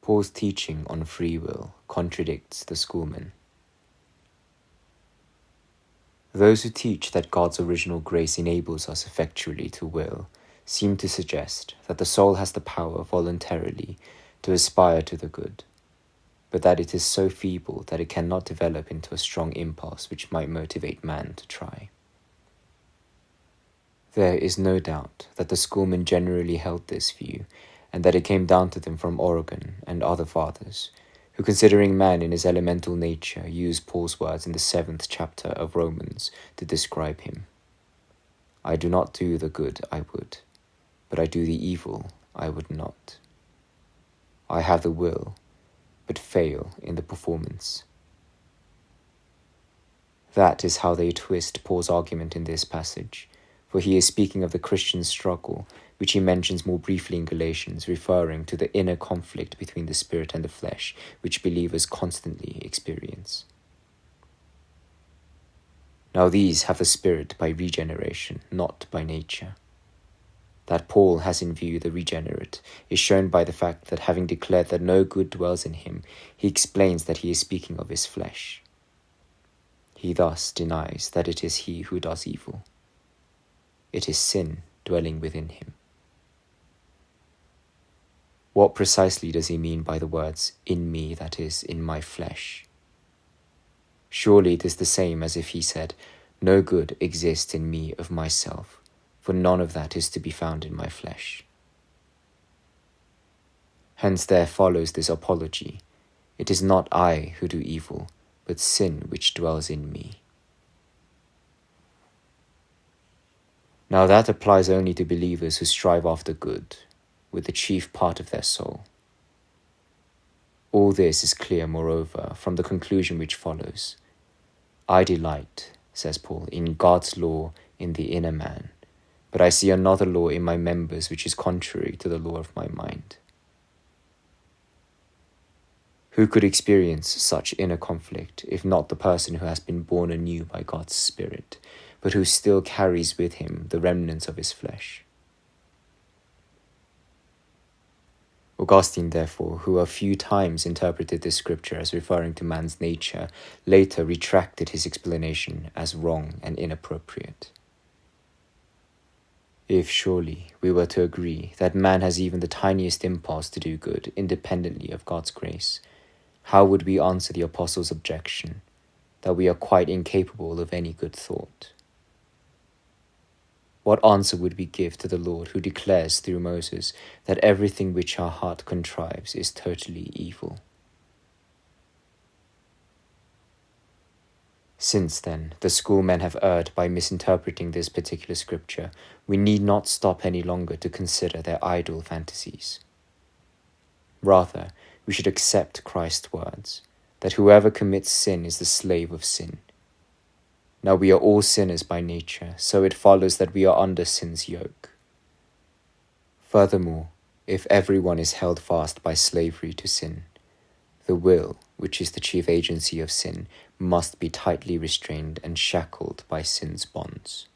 Paul's teaching on free will contradicts the Schoolmen. Those who teach that God's original grace enables us effectually to will seem to suggest that the soul has the power voluntarily to aspire to the good, but that it is so feeble that it cannot develop into a strong impulse which might motivate man to try. There is no doubt that the Schoolmen generally held this view, and that it came down to them from Origen and other fathers, who, considering man in his elemental nature, used Paul's words in the 7th chapter of Romans to describe him. I do not do the good I would, but I do the evil I would not. I have the will, but fail in the performance. That is how they twist Paul's argument in this passage, for he is speaking of the Christian struggle, which he mentions more briefly in Galatians, referring to the inner conflict between the spirit and the flesh, which believers constantly experience. Now these have the spirit by regeneration, not by nature. That Paul has in view the regenerate is shown by the fact that, having declared that no good dwells in him, he explains that he is speaking of his flesh. He thus denies that it is he who does evil. It is sin dwelling within him. What precisely does he mean by the words, in me, that is, in my flesh? Surely it is the same as if he said, no good exists in me of myself, for none of that is to be found in my flesh. Hence there follows this apology. It is not I who do evil, but sin which dwells in me. Now that applies only to believers who strive after good, with the chief part of their soul. All this is clear, moreover, from the conclusion which follows. I delight, says Paul, in God's law in the inner man, but I see another law in my members which is contrary to the law of my mind. Who could experience such inner conflict if not the person who has been born anew by God's Spirit, but who still carries with him the remnants of his flesh? Augustine, therefore, who a few times interpreted this scripture as referring to man's nature, later retracted his explanation as wrong and inappropriate. If surely we were to agree that man has even the tiniest impulse to do good independently of God's grace, how would we answer the apostle's objection that we are quite incapable of any good thought? What answer would we give to the Lord who declares through Moses that everything which our heart contrives is totally evil? Since, then, the Schoolmen have erred by misinterpreting this particular scripture, we need not stop any longer to consider their idle fantasies. Rather, we should accept Christ's words, that whoever commits sin is the slave of sin. Now we are all sinners by nature, so it follows that we are under sin's yoke. Furthermore, if everyone is held fast by slavery to sin, the will, which is the chief agency of sin, must be tightly restrained and shackled by sin's bonds.